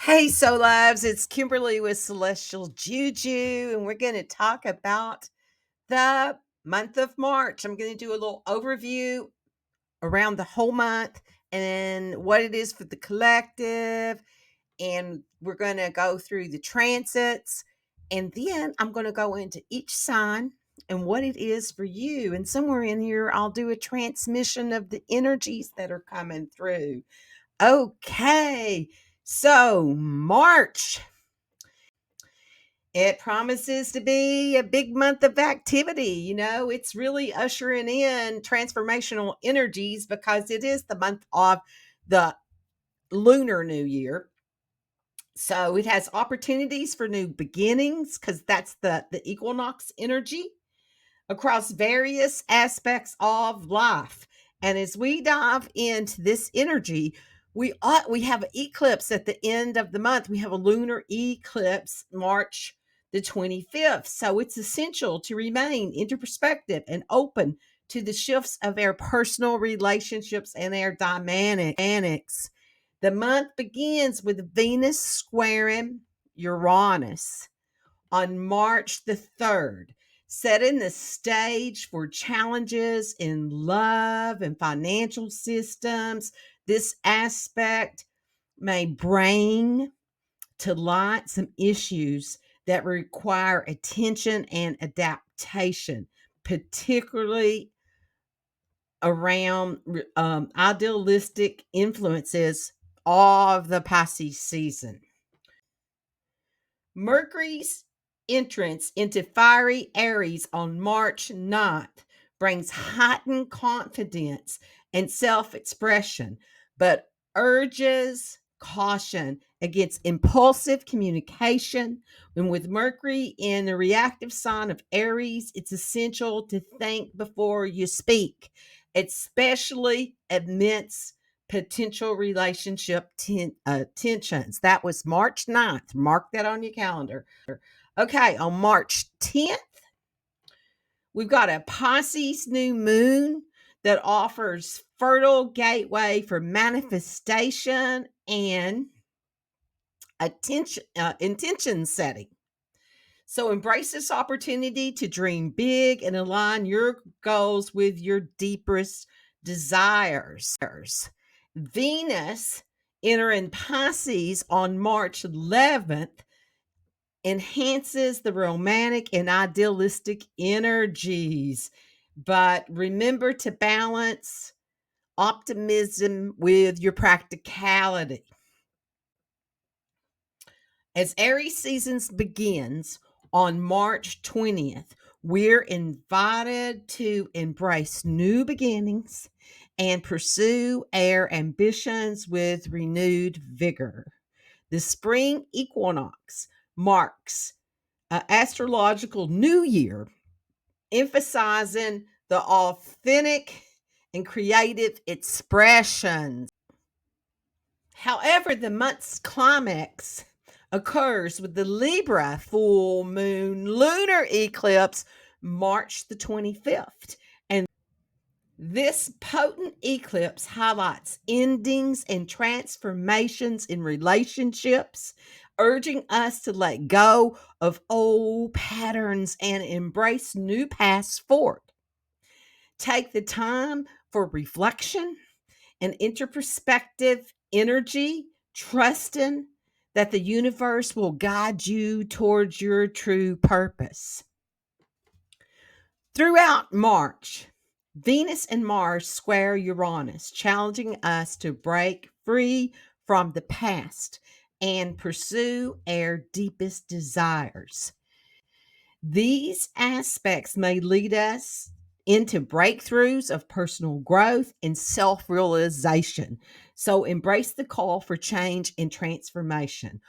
Hey, Soul Lives, it's Kimberly with Celestial Juju, and we're going to talk about the month of March. I'm going to do a little overview around the whole month and what it is for the collective, and we're going to go through the transits, and then I'm going to go into each sign and what it is for you. And somewhere in here, I'll do a transmission of the energies that are coming through. Okay, so March. It promises to be a big month of activity. It's really ushering in transformational energies because it is the month of the Lunar New Year. So it has opportunities for new beginnings because that's the equinox energy across various aspects of life. And as we dive into this energy, we have an eclipse at the end of the month. We have a lunar eclipse March the 25th. So it's essential to remain introspective and open to the shifts of our personal relationships and our dynamics. The month begins with Venus squaring Uranus on March the 3rd, setting the stage for challenges in love and financial systems. This aspect may bring to light some issues that require attention and adaptation, particularly around idealistic influences of the Pisces season. Mercury's entrance into fiery Aries on March 9th brings heightened confidence and self expression, but urges caution against impulsive communication. And with Mercury in the reactive sign of Aries, it's essential to think before you speak, especially amidst potential relationship tensions. That was March 9th. Mark that on your calendar. Okay, on March 10th, we've got a Pisces new moon that offers fertile gateway for manifestation and intention setting. So embrace this opportunity to dream big and align your goals with your deepest desires. Venus entering Pisces on March 11th enhances the romantic and idealistic energies. But remember to balance optimism with your practicality. As Aries season begins on March 20th, we're invited to embrace new beginnings and pursue our ambitions with renewed vigor. The spring equinox marks an astrological new year, emphasizing the authentic and creative expressions. However, the month's climax occurs with the Libra full moon lunar eclipse March the 25th. And this potent eclipse highlights endings and transformations in relationships, urging us to let go of old patterns and embrace new paths forward. Take the time for reflection and introspective energy, trusting that the universe will guide you towards your true purpose. Throughout March, Venus and Mars square Uranus, challenging us to break free from the past and pursue our deepest desires. These aspects may lead us into breakthroughs of personal growth and self realization. So embrace the call for change and transformation.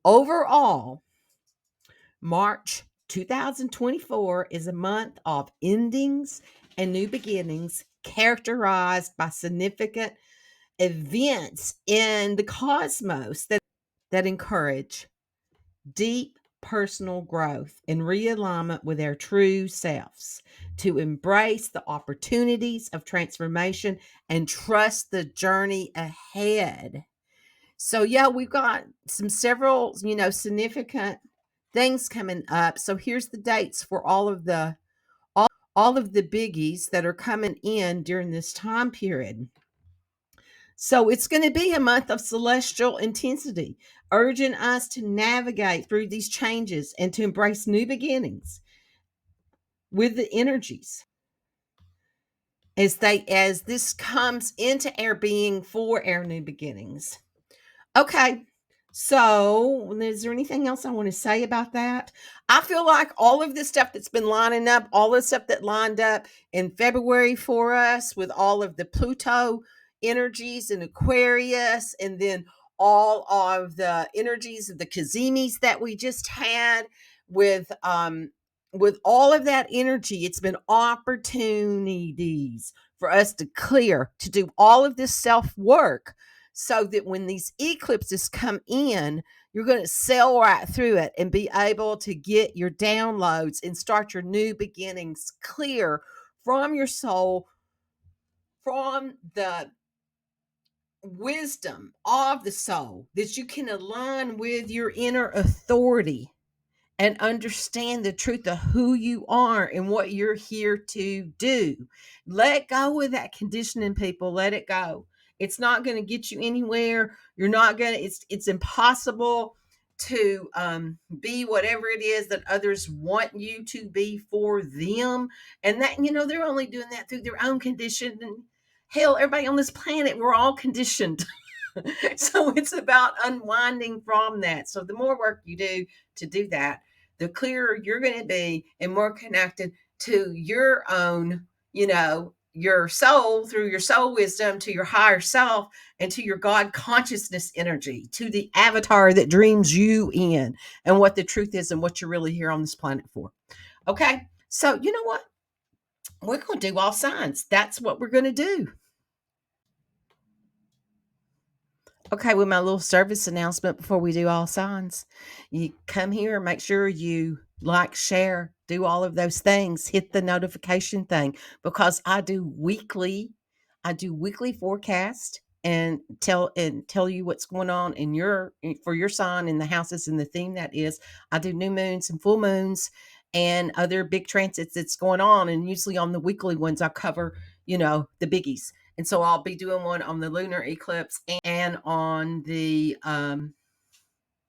Overall, March 2024 is a month of endings and new beginnings characterized by significant events in the cosmos that encourage deep personal growth and realignment with our true selves, to embrace the opportunities of transformation and trust the journey ahead. So yeah, we've got some several, significant things coming up. So here's the dates for all of the biggies that are coming in during this time period. So it's going to be a month of celestial intensity, urging us to navigate through these changes and to embrace new beginnings with the energies as this comes into our being for our new beginnings. Okay. So, is there anything else I want to say about that? I feel like all of this stuff that's been lining up, all the stuff that lined up in February for us with all of the Pluto energies in Aquarius, and then all of the energies of the Kazimis that we just had with all of that energy, it's been opportunities for us to clear, to do all of this self work so that when these eclipses come in, you're going to sail right through it and be able to get your downloads and start your new beginnings clear from your soul, from the wisdom of the soul, that you can align with your inner authority and understand the truth of who you are and what you're here to do. Let go of that conditioning, people. Let it go. It's not going to get you anywhere. You're not going to, it's impossible to be whatever it is that others want you to be for them. And that, they're only doing that through their own condition. And hell, everybody on this planet, we're all conditioned. So it's about unwinding from that. So the more work you do to do that, the clearer you're going to be and more connected to your own, your soul, through your soul wisdom, to your higher self, and to your God consciousness energy, to the avatar that dreams you in, and what the truth is and what you're really here on this planet for. Okay. So, you know what? We're going to do all signs. That's what we're going to do. Okay, with my little service announcement before we do all signs. You come here, make sure you like, share, do all of those things, hit the notification thing, because I do weekly forecast and tell you what's going on in for your sign in the houses and the theme that is. I do new moons and full moons and other big transits that's going on, and usually on the weekly ones I cover, the biggies. And so I'll be doing one on the lunar eclipse and on the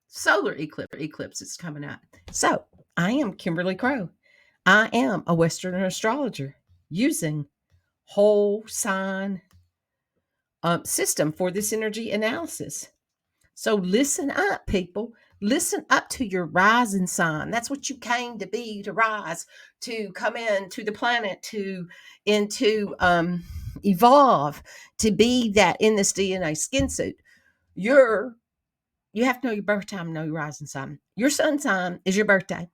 solar eclipse that's coming out. So I am Kimberly Crow. I am a Western astrologer using whole sign system for this energy analysis. So listen up, people. Listen up to your rising sign. That's what you came to be, to rise, to come in to the planet, to evolve, to be that in this DNA skin suit. You have to know your birth time, know your rising sign. Your sun sign is your birthday.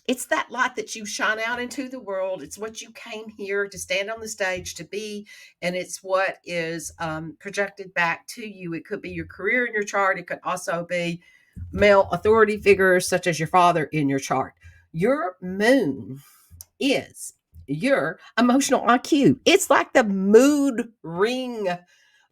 It's that light that you shine out into the world. It's what you came here to stand on the stage to be, and it's what is projected back to you. It could be your career in your chart. It could also be male authority figures such as your father in your chart. Your moon is your emotional IQ. It's like the mood ring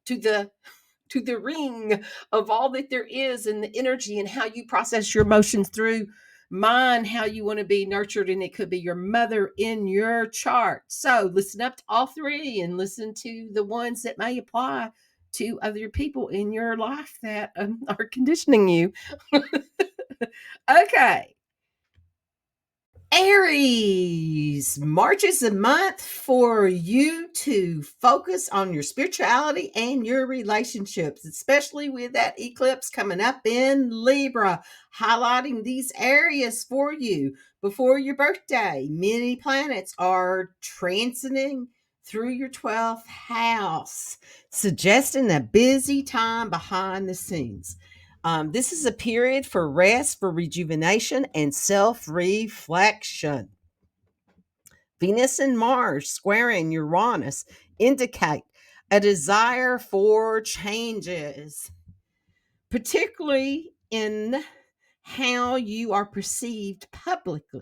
to the ring of all that there is in the energy and how you process your emotions through mind, how you want to be nurtured, and it could be your mother in your chart. So listen up to all three and listen to the ones that may apply to other people in your life that are conditioning you. Okay. Aries, March is a month for you to focus on your spirituality and your relationships, especially with that eclipse coming up in Libra, highlighting these areas for you before your birthday. Many planets are transiting through your 12th house, suggesting a busy time behind the scenes. This is a period for rest, for rejuvenation, and self reflection. Venus and Mars squaring Uranus indicate a desire for changes, particularly in how you are perceived publicly.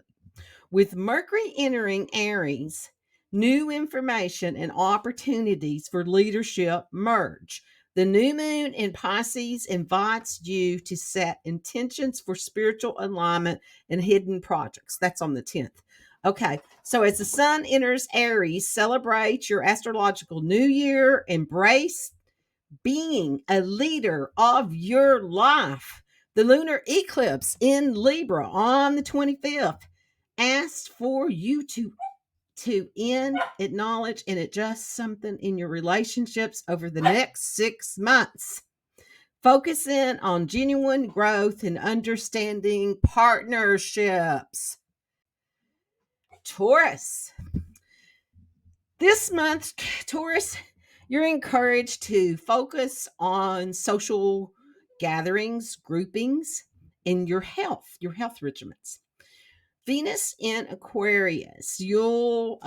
With Mercury entering Aries, new information and opportunities for leadership merge. The new moon in Pisces invites you to set intentions for spiritual alignment and hidden projects. That's on the 10th. Okay, so as the sun enters Aries, celebrate your astrological new year, embrace being a leader of your life. The lunar eclipse in Libra on the 25th asks for you to end, acknowledge, and adjust something in your relationships over the next 6 months. Focus in on genuine growth and understanding partnerships. Taurus. This month, Taurus, you're encouraged to focus on social gatherings, groupings, and your health regimens. Venus in Aquarius, you're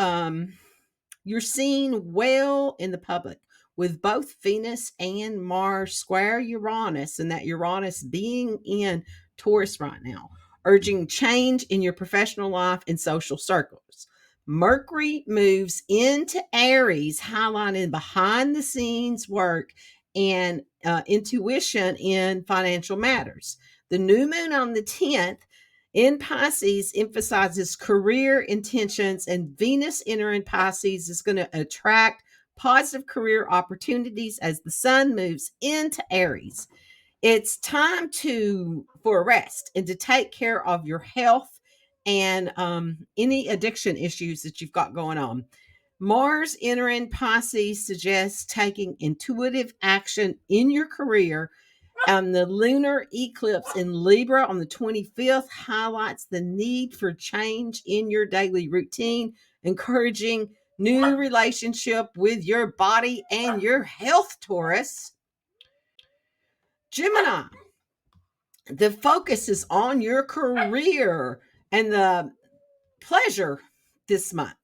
seen well in the public with both Venus and Mars square Uranus, and that Uranus being in Taurus right now, urging change in your professional life and social circles. Mercury moves into Aries, highlighting behind the scenes work and intuition in financial matters. The new moon on the 10th in Pisces emphasizes career intentions, and Venus entering Pisces is going to attract positive career opportunities as the sun moves into Aries. It's time for a rest and to take care of your health and any addiction issues that you've got going on. Mars entering Pisces suggests taking intuitive action in your career. The lunar eclipse in Libra on the 25th highlights the need for change in your daily routine, encouraging new relationship with your body and your health, Taurus. Gemini, the focus is on your career and the pleasure this month.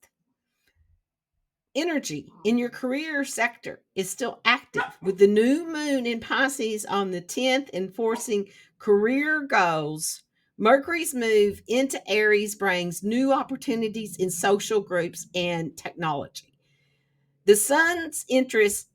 Energy in your career sector is still active with the new moon in Pisces on the 10th enforcing career goals. Mercury's move into Aries brings new opportunities in social groups and technology. The sun's entrance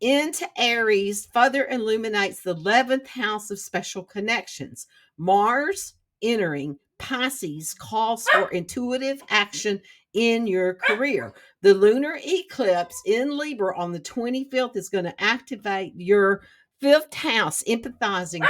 into Aries further illuminates the 11th house of special connections. Mars entering Pisces calls for intuitive action in your career. The lunar eclipse in Libra on the 25th is going to activate your 5th house, empathizing.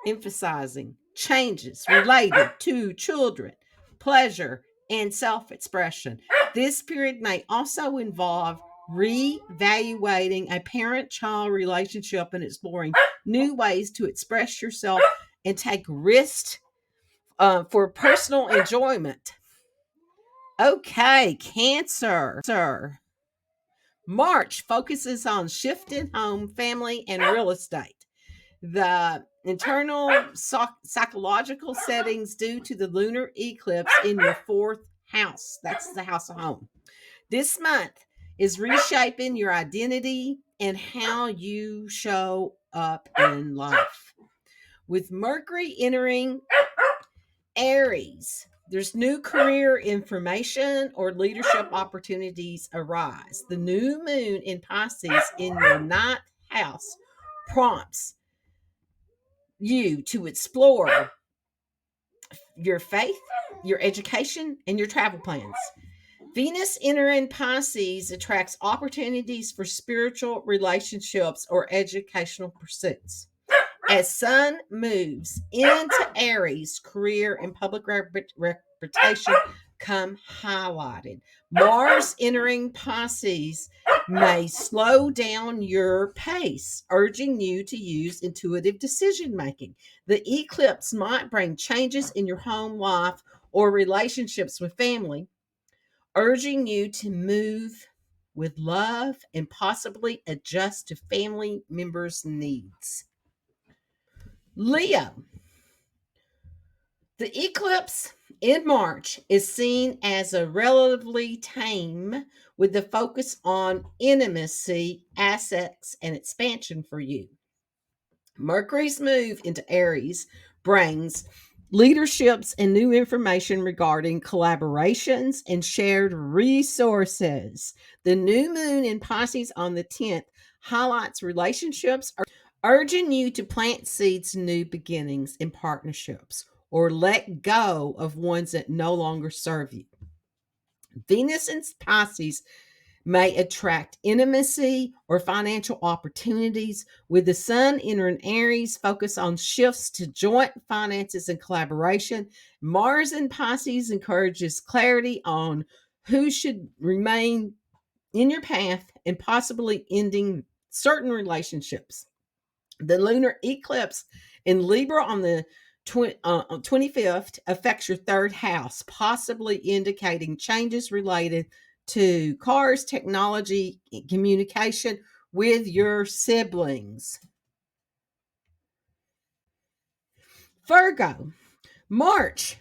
Emphasizing changes related to children, pleasure, and self expression. This period may also involve reevaluating a parent child relationship and exploring new ways to express yourself and take risks for personal enjoyment. Okay, Cancer. March focuses on shifting home, family, and real estate. The internal psychological settings due to the lunar eclipse in your 4th house. That's the house of home. This month is reshaping your identity and how you show up in life. With Mercury entering Aries, there's new career information or leadership opportunities arise. The new moon in Pisces in your 9th house prompts you to explore your faith, your education, and your travel plans. Venus entering Pisces attracts opportunities for spiritual relationships or educational pursuits. As Sun moves into Aries, career and public reputation come highlighted. Mars entering Pisces may slow down your pace, urging you to use intuitive decision making. The eclipse might bring changes in your home life or relationships with family, urging you to move with love and possibly adjust to family members' needs. Leo, the eclipse in March is seen as a relatively tame with the focus on intimacy, assets, and expansion for you. Mercury's move into Aries brings leaderships and new information regarding collaborations and shared resources. The new moon in Pisces on the 10th highlights relationships, urging you to plant seeds, new beginnings in partnerships, or let go of ones that no longer serve you. Venus in Pisces may attract intimacy or financial opportunities, with the sun entering Aries, focus on shifts to joint finances and collaboration. Mars in Pisces encourages clarity on who should remain in your path and possibly ending certain relationships. The lunar eclipse in Libra on the 25th affects your third house, possibly indicating changes related to cars, technology, communication with your siblings. Virgo, March.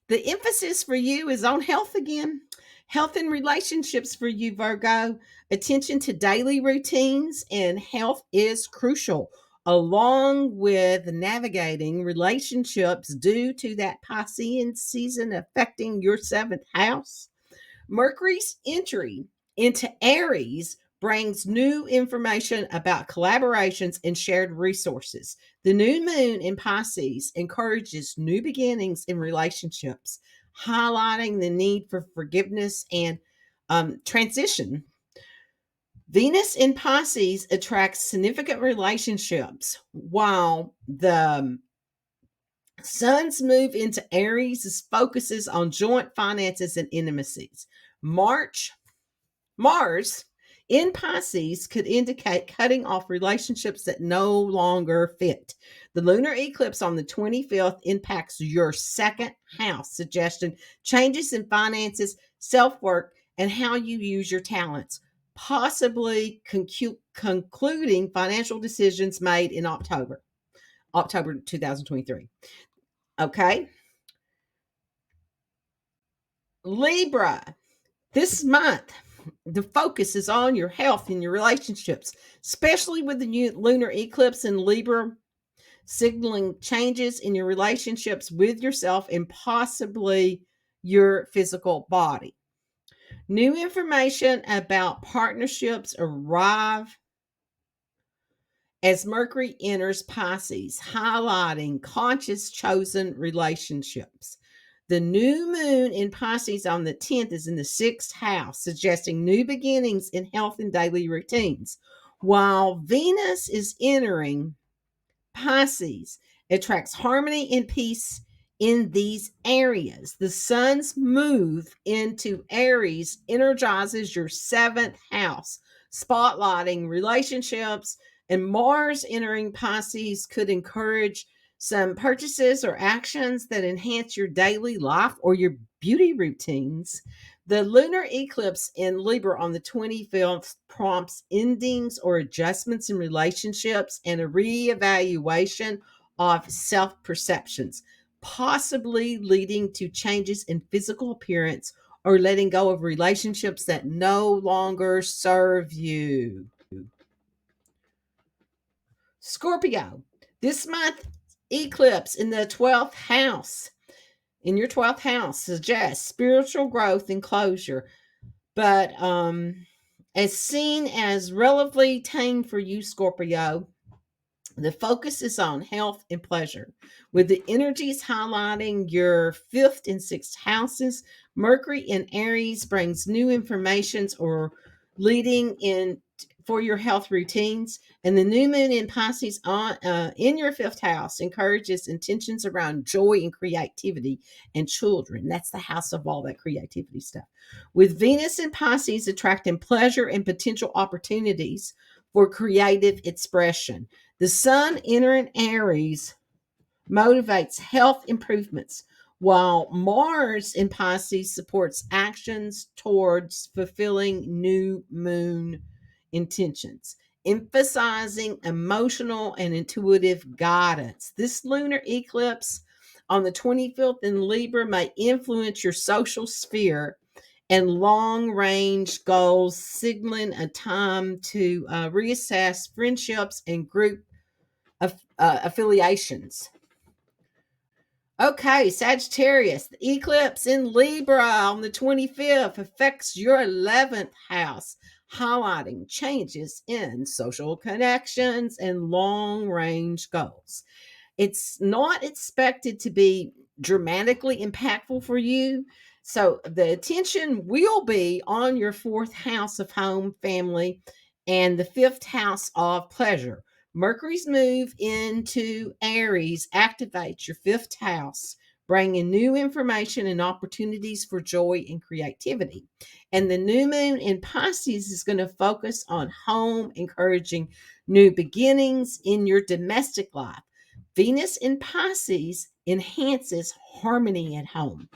The emphasis for you is on health again. Health and relationships for you, Virgo. Attention to daily routines and health is crucial, along with navigating relationships due to that Piscean season affecting your seventh house. Mercury's entry into Aries brings new information about collaborations and shared resources. The new moon in Pisces encourages new beginnings in relationships, highlighting the need for forgiveness and transition. Venus in Pisces attracts significant relationships, while the Sun's move into Aries focuses on joint finances and intimacies. March Mars in Pisces could indicate cutting off relationships that no longer fit. The lunar eclipse on the 25th impacts your second house, suggesting changes in finances, self work, and how you use your talents, possibly concluding financial decisions made in October 2023. Okay. Libra, this month, the focus is on your health and your relationships, especially with the new lunar eclipse in Libra, signaling changes in your relationships with yourself and possibly your physical body. New information about partnerships arrive as Mercury enters Pisces, highlighting conscious chosen relationships. The new moon in Pisces on the 10th is in the sixth house, suggesting new beginnings in health and daily routines. While Venus is entering Pisces, attracts harmony and peace in these areas. The sun's move into Aries energizes your seventh house, spotlighting relationships, and Mars entering Pisces could encourage some purchases or actions that enhance your daily life or your beauty routines. The lunar eclipse in Libra on the 25th prompts endings or adjustments in relationships and a reevaluation of self perceptions, possibly leading to changes in physical appearance or letting go of relationships that no longer serve you. Scorpio, this month eclipse in the 12th house, in your 12th house, suggests spiritual growth and closure, but as seen as relatively tame for you, Scorpio. The focus is on health and pleasure, with the energies highlighting your fifth and sixth houses. Mercury in Aries brings new informations or leading in for your health routines, and the new moon in Pisces on in your fifth house encourages intentions around joy and creativity and children. That's the house of all that creativity stuff. With Venus in Pisces attracting pleasure and potential opportunities for creative expression. The sun entering Aries motivates health improvements, while Mars in Pisces supports actions towards fulfilling new moon intentions, emphasizing emotional and intuitive guidance. This lunar eclipse on the 25th in Libra may influence your social sphere and long range goals, signaling a time to reassess friendships and group affiliations. Okay, Sagittarius, the eclipse in Libra on the 25th affects your 11th house, highlighting changes in social connections and long range goals. It's not expected to be dramatically impactful for you. So the attention will be on your fourth house of home, family, and the fifth house of pleasure. Mercury's move into Aries activates your fifth house, bringing new information and opportunities for joy and creativity. And the new moon in Pisces is going to focus on home, encouraging new beginnings in your domestic life. Venus in Pisces enhances harmony at home,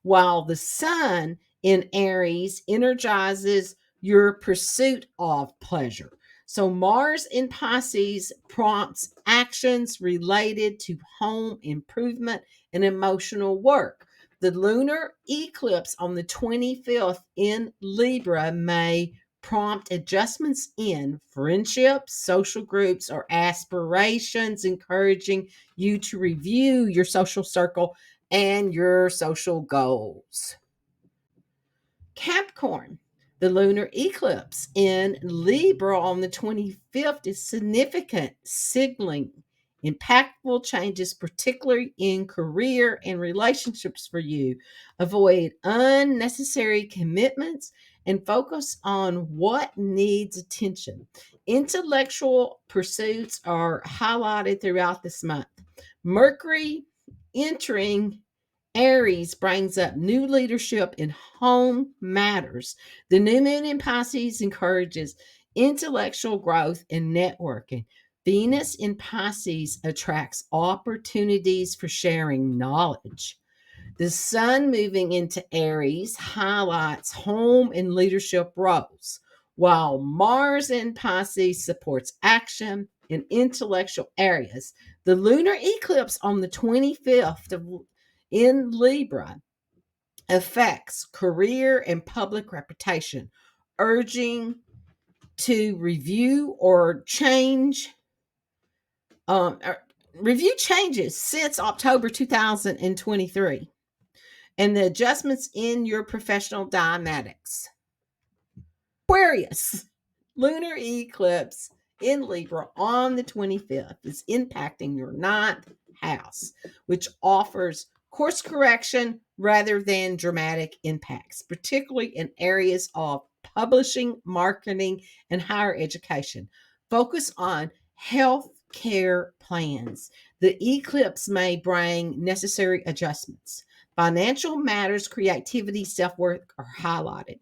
while the sun in Aries energizes your pursuit of pleasure. So, Mars in Pisces prompts actions related to home improvement and emotional work. The lunar eclipse on the 25th in Libra may prompt adjustments in friendships, social groups, or aspirations, encouraging you to review your social circle and your social goals. Capricorn, the lunar eclipse in Libra on the 25th is significant, signaling impactful changes, particularly in career and relationships for you. Avoid unnecessary commitments and focus on what needs attention. Intellectual pursuits are highlighted throughout this month. Mercury entering Aries brings up new leadership in home matters. The new moon in Pisces encourages intellectual growth and networking. Venus in Pisces attracts opportunities for sharing knowledge. The sun moving into Aries highlights home and leadership roles, while Mars in Pisces supports action in intellectual areas. The lunar eclipse on the 25th in Libra affects career and public reputation, urging to review or change review changes since October 2023 and the adjustments in your professional dynamics. Aquarius, lunar eclipse in Libra on the 25th is impacting your ninth house, which offers course correction rather than dramatic impacts, particularly in areas of publishing, marketing, and higher education. Focus on health care plans. The eclipse may bring necessary adjustments. Financial matters, creativity, self worth are highlighted.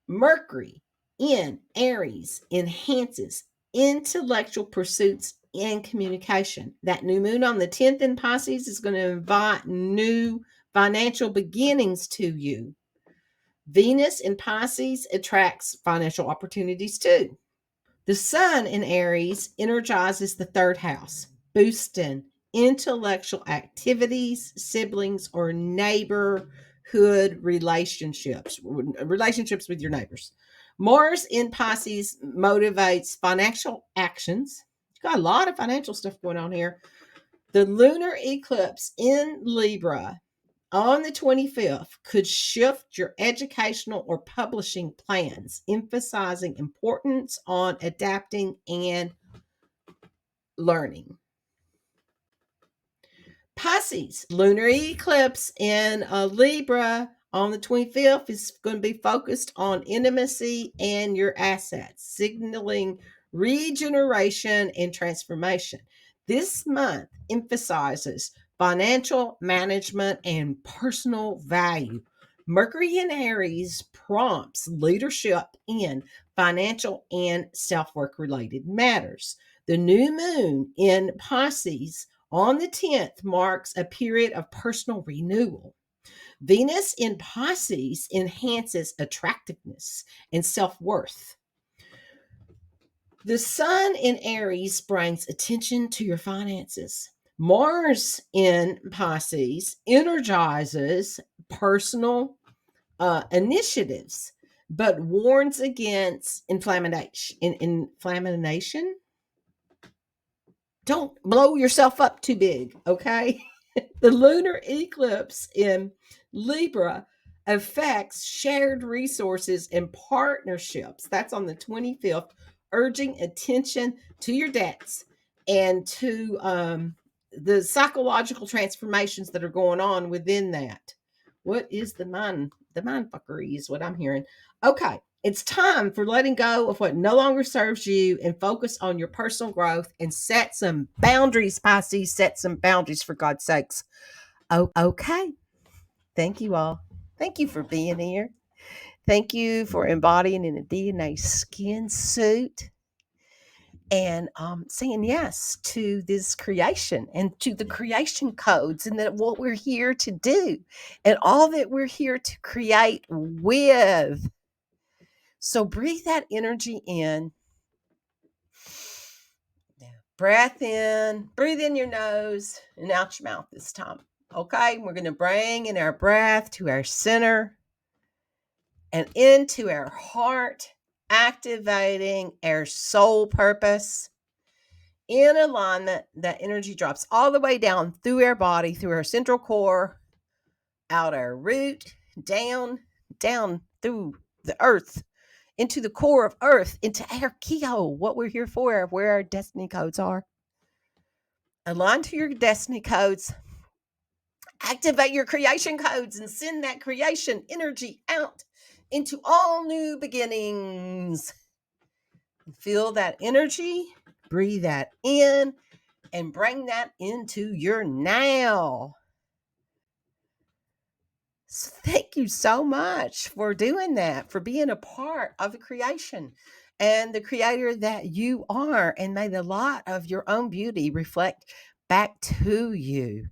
Mercury in Aries enhances intellectual pursuits and communication. That new moon on the 10th in Pisces is going to invite new financial beginnings to you. Venus in Pisces attracts financial opportunities too. The sun in Aries energizes the third house, boosting intellectual activities, siblings, or neighborhood relationships with your neighbors. Mars in Pisces motivates financial actions. You've got a lot of financial stuff going on here. The lunar eclipse in Libra on the 25th could shift your educational or publishing plans, emphasizing importance on adapting and learning. Pisces, lunar eclipse in Libra on the 25th is going to be focused on intimacy and your assets, signaling regeneration and transformation. This month emphasizes financial management and personal value. Mercury in Aries prompts leadership in financial and self work related matters. The new moon in Pisces on the 10th marks a period of personal renewal. Venus in Pisces enhances attractiveness and self worth. The sun in Aries brings attention to your finances. Mars in Pisces energizes personal initiatives, but warns against inflammation. don't blow yourself up too big, okay? The lunar eclipse in Libra affects shared resources and partnerships. That's on the 25th, urging attention to your debts and to the psychological transformations that are going on within that. What is the mind? The mind fuckery is what I'm hearing. Okay, it's time for letting go of what no longer serves you and focus on your personal growth and set some boundaries, Pisces. Set some boundaries for God's sakes. Okay. Thank you all. Thank you for being here. Thank you for embodying in a DNA skin suit and saying yes to this creation and to the creation codes and that what we're here to do and all that we're here to create with. So breathe that energy in. Breath in, breathe in your nose and out your mouth this time. Okay, we're going to bring in our breath to our center and into our heart, activating our soul purpose. In alignment, that energy drops all the way down through our body, through our central core, out our root, down through the earth, into the core of earth, into our keyhole, what we're here for, where our destiny codes are. Align to your destiny codes. Activate your creation codes and send that creation energy out into all new beginnings. Feel that energy, breathe that in, and bring that into your now. So thank you so much for doing that, for being a part of the creation and the creator that you are. And may the light of your own beauty reflect back to you.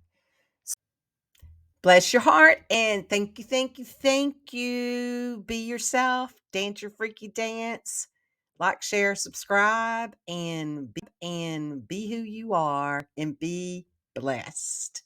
Bless your heart and thank you, thank you, thank you. Be yourself, dance your freaky dance, like, share, subscribe, and be who you are and be blessed.